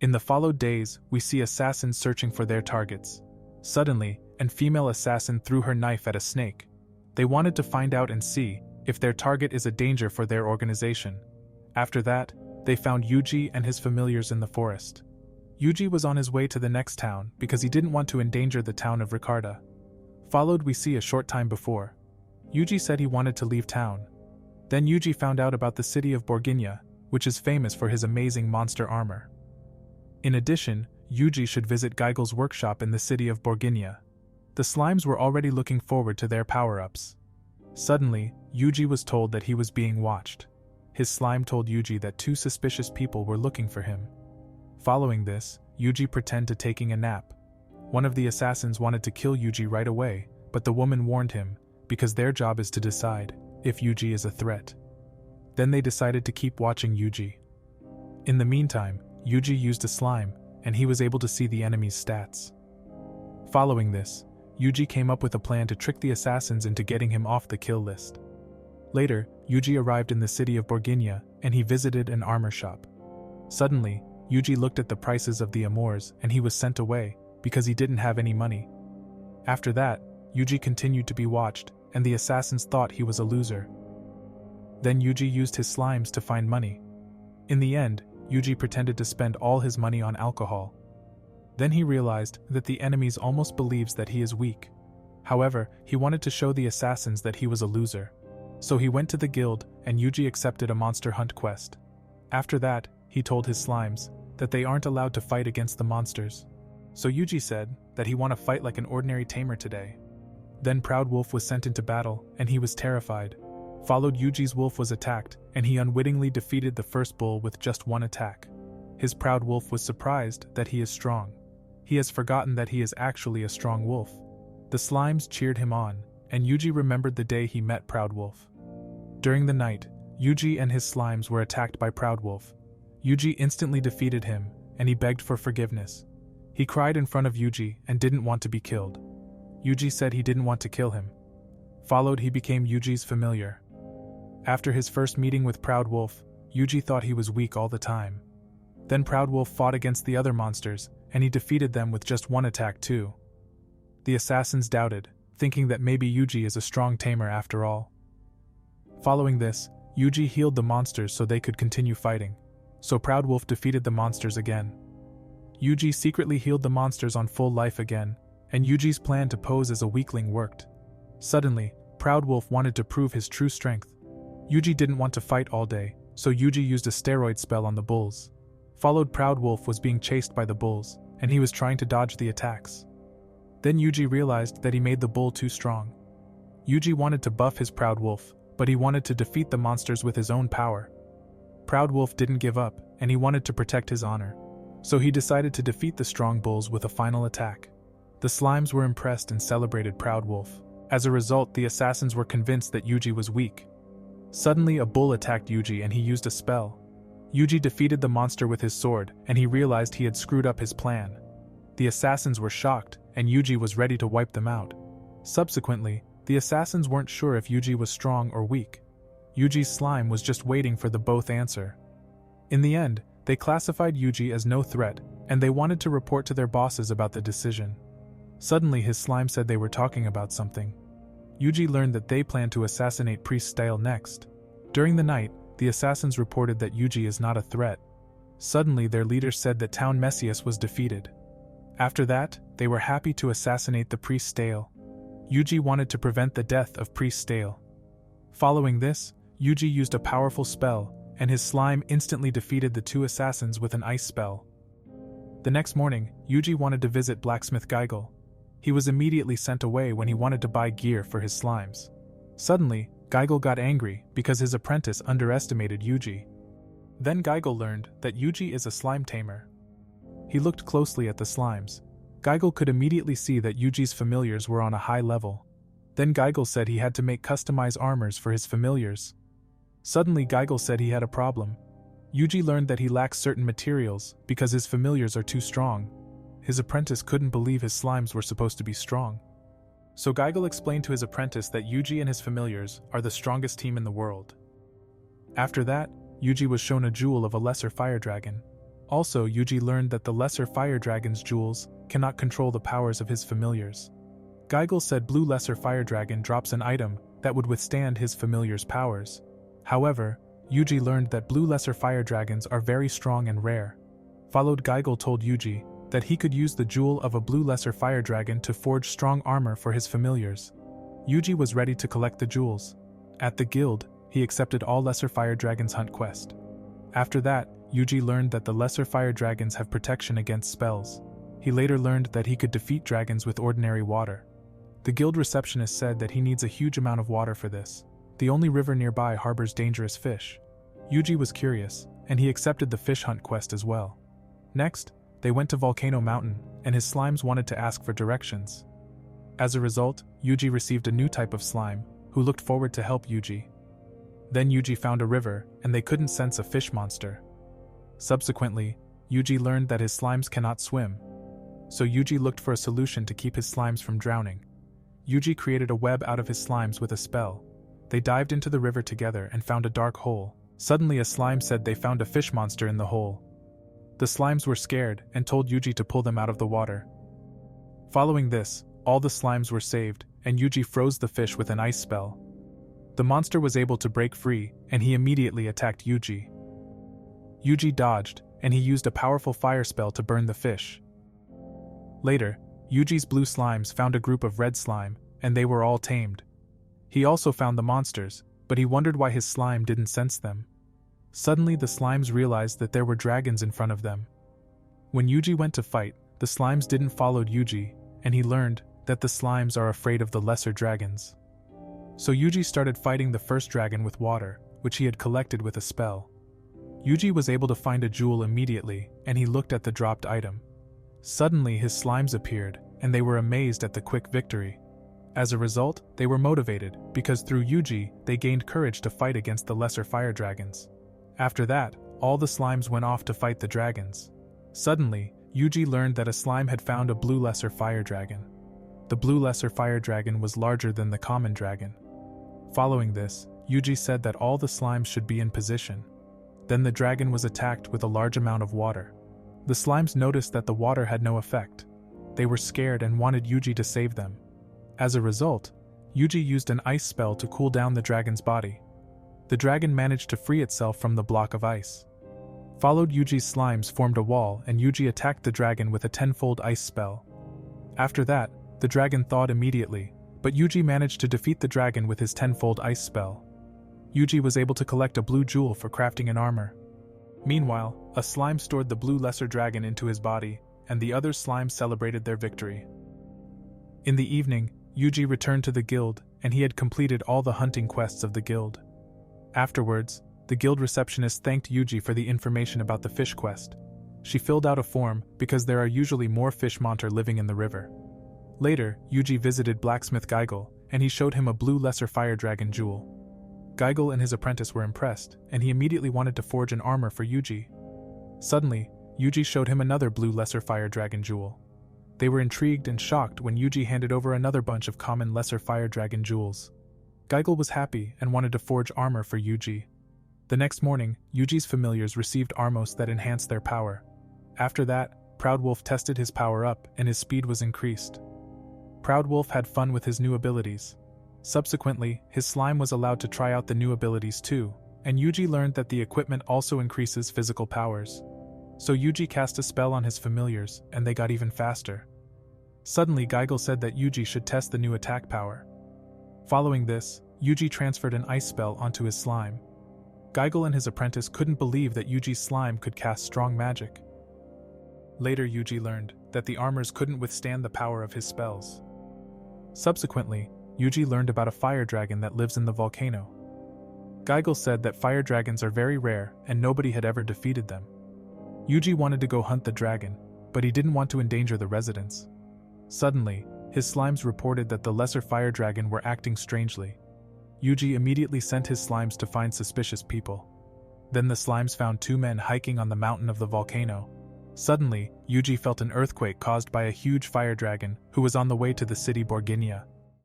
In the followed days, we see assassins searching for their targets. Suddenly, a female assassin threw her knife at a snake. They wanted to find out and see if their target is a danger for their organization. After that, they found Yuji and his familiars in the forest. Yuji was on his way to the next town because he didn't want to endanger the town of Ricarda. Followed, we see a short time before. Yuji said he wanted to leave town. Then Yuji found out about the city of Borgina, which is famous for his amazing monster armor. In addition, Yuji should visit Geigel's workshop in the city of Borgina. The slimes were already looking forward to their power-ups. Suddenly, Yuji was told that he was being watched. His slime told Yuji that two suspicious people were looking for him. Following this, Yuji pretended to taking a nap. One of the assassins wanted to kill Yuji right away, but the woman warned him, because their job is to decide if Yuji is a threat. Then they decided to keep watching Yuji. In the meantime, Yuji used a slime, and he was able to see the enemy's stats. Following this, Yuji came up with a plan to trick the assassins into getting him off the kill list. Later, Yuji arrived in the city of Borgina, and he visited an armor shop. Suddenly, Yuji looked at the prices of the amours and he was sent away, because he didn't have any money. After that, Yuji continued to be watched, and the assassins thought he was a loser. Then Yuji used his slimes to find money. In the end, Yuji pretended to spend all his money on alcohol. Then he realized that the enemies almost believes that he is weak. However, he wanted to show the assassins that he was a loser. So he went to the guild, and Yuji accepted a monster hunt quest. After that, he told his slimes that they aren't allowed to fight against the monsters. So Yuji said that he want to fight like an ordinary tamer today. Then Proud Wolf was sent into battle, and he was terrified. Followed, Yuji's wolf was attacked, and he unwittingly defeated the first bull with just one attack. His Proud Wolf was surprised that he is strong. He has forgotten that he is actually a strong wolf. The slimes cheered him on, and Yuji remembered the day he met Proud Wolf. During the night, Yuji and his slimes were attacked by Proud Wolf. Yuji instantly defeated him, and he begged for forgiveness. He cried in front of Yuji and didn't want to be killed. Yuji said he didn't want to kill him. Followed, he became Yuji's familiar. After his first meeting with Proud Wolf, Yuji thought he was weak all the time. Then Proud Wolf fought against the other monsters, and he defeated them with just one attack too. The assassins doubted, thinking that maybe Yuji is a strong tamer after all. Following this, Yuji healed the monsters so they could continue fighting. So Proud Wolf defeated the monsters again. Yuji secretly healed the monsters on full life again, and Yuji's plan to pose as a weakling worked. Suddenly, Proud Wolf wanted to prove his true strength. Yuji didn't want to fight all day, so Yuji used a steroid spell on the bulls. Followed, Proud Wolf was being chased by the bulls, and he was trying to dodge the attacks. Then Yuji realized that he made the bull too strong. Yuji wanted to buff his Proud Wolf, but he wanted to defeat the monsters with his own power. Proud Wolf didn't give up, and he wanted to protect his honor. So he decided to defeat the strong bulls with a final attack. The slimes were impressed and celebrated Proud Wolf. As a result, the assassins were convinced that Yuji was weak. Suddenly, a bull attacked Yuji and he used a spell. Yuji defeated the monster with his sword, and he realized he had screwed up his plan. The assassins were shocked, and Yuji was ready to wipe them out. Subsequently, the assassins weren't sure if Yuji was strong or weak. Yuji's slime was just waiting for the both answer. In the end, they classified Yuji as no threat, and they wanted to report to their bosses about the decision. Suddenly, his slime said they were talking about something. Yuji learned that they planned to assassinate Priest Stale next. During the night, the assassins reported that Yuji is not a threat. Suddenly, their leader said that Town Messias was defeated. After that, they were happy to assassinate the Priest Stale. Yuji wanted to prevent the death of Priest Stale. Following this, Yuji used a powerful spell, and his slime instantly defeated the two assassins with an ice spell. The next morning, Yuji wanted to visit blacksmith Geigel. He was immediately sent away when he wanted to buy gear for his slimes. Suddenly, Geigel got angry because his apprentice underestimated Yuji. Then Geigel learned that Yuji is a slime tamer. He looked closely at the slimes. Geigel could immediately see that Yuji's familiars were on a high level. Then Geigel said he had to make customized armors for his familiars. Suddenly, Geigel said he had a problem. Yuji learned that he lacks certain materials because his familiars are too strong. His apprentice couldn't believe his slimes were supposed to be strong. So Geigel explained to his apprentice that Yuji and his familiars are the strongest team in the world. After that, Yuji was shown a jewel of a lesser fire dragon. Also, Yuji learned that the lesser fire dragon's jewels cannot control the powers of his familiars. Geigel said blue lesser fire dragon drops an item that would withstand his familiar's powers. However, Yuji learned that blue lesser fire dragons are very strong and rare. Followed Geigel told Yuji that he could use the jewel of a blue lesser fire dragon to forge strong armor for his familiars. Yuji was ready to collect the jewels. At the guild, he accepted all lesser fire dragons hunt quest. After that, Yuji learned that the lesser fire dragons have protection against spells. He later learned that he could defeat dragons with ordinary water. The guild receptionist said that he needs a huge amount of water for this. The only river nearby harbors dangerous fish. Yuji was curious, and he accepted the fish hunt quest as well. Next, they went to Volcano Mountain, and his slimes wanted to ask for directions. As a result, Yuji received a new type of slime, who looked forward to help Yuji. Then Yuji found a river, and they couldn't sense a fish monster. Subsequently, Yuji learned that his slimes cannot swim. So Yuji looked for a solution to keep his slimes from drowning. Yuji created a web out of his slimes with a spell. They dived into the river together and found a dark hole. Suddenly a slime said they found a fish monster in the hole. The slimes were scared and told Yuji to pull them out of the water. Following this, all the slimes were saved, and Yuji froze the fish with an ice spell. The monster was able to break free, and he immediately attacked Yuji. Yuji dodged, and he used a powerful fire spell to burn the fish. Later, Yuji's blue slimes found a group of red slime, and they were all tamed. He also found the monsters, but he wondered why his slime didn't sense them. Suddenly the slimes realized that there were dragons in front of them. When Yuji went to fight, the slimes didn't follow Yuji, and he learned that the slimes are afraid of the lesser dragons. So Yuji started fighting the first dragon with water, which he had collected with a spell. Yuji was able to find a jewel immediately, and he looked at the dropped item. Suddenly his slimes appeared, and they were amazed at the quick victory. As a result, they were motivated, because through Yuji, they gained courage to fight against the lesser fire dragons. After that, all the slimes went off to fight the dragons. Suddenly, Yuji learned that a slime had found a blue lesser fire dragon. The blue lesser fire dragon was larger than the common dragon. Following this, Yuji said that all the slimes should be in position. Then the dragon was attacked with a large amount of water. The slimes noticed that the water had no effect. They were scared and wanted Yuji to save them. As a result, Yuji used an ice spell to cool down the dragon's body. The dragon managed to free itself from the block of ice. Followed Yuji's slimes formed a wall, and Yuji attacked the dragon with a tenfold ice spell. After that, the dragon thawed immediately, but Yuji managed to defeat the dragon with his tenfold ice spell. Yuji was able to collect a blue jewel for crafting an armor. Meanwhile, a slime stored the blue lesser dragon into his body, and the other slimes celebrated their victory. In the evening, Yuji returned to the guild, and he had completed all the hunting quests of the guild. Afterwards, the guild receptionist thanked Yuji for the information about the fish quest. She filled out a form because there are usually more fish monster living in the river. Later, Yuji visited blacksmith Geigel, and he showed him a blue lesser fire dragon jewel. Geigel and his apprentice were impressed, and he immediately wanted to forge an armor for Yuji. Suddenly, Yuji showed him another blue lesser fire dragon jewel. They were intrigued and shocked when Yuji handed over another bunch of common lesser fire dragon jewels. Geigel was happy and wanted to forge armor for Yuji. The next morning, Yuji's familiars received armors that enhanced their power. After that, Proud Wolf tested his power up and his speed was increased. Proud Wolf had fun with his new abilities. Subsequently, his slime was allowed to try out the new abilities too, and Yuji learned that the equipment also increases physical powers. So Yuji cast a spell on his familiars, and they got even faster. Suddenly Geigel said that Yuji should test the new attack power. Following this, Yuji transferred an ice spell onto his slime. Geigel and his apprentice couldn't believe that Yuji's slime could cast strong magic. Later Yuji learned that the armors couldn't withstand the power of his spells. Subsequently, Yuji learned about a fire dragon that lives in the volcano. Geigel said that fire dragons are very rare and nobody had ever defeated them. Yuji wanted to go hunt the dragon, but he didn't want to endanger the residents. Suddenly, his slimes reported that the lesser fire dragon were acting strangely. Yuji immediately sent his slimes to find suspicious people. Then the slimes found two men hiking on the mountain of the volcano. Suddenly, Yuji felt an earthquake caused by a huge fire dragon who was on the way to the city Borgina.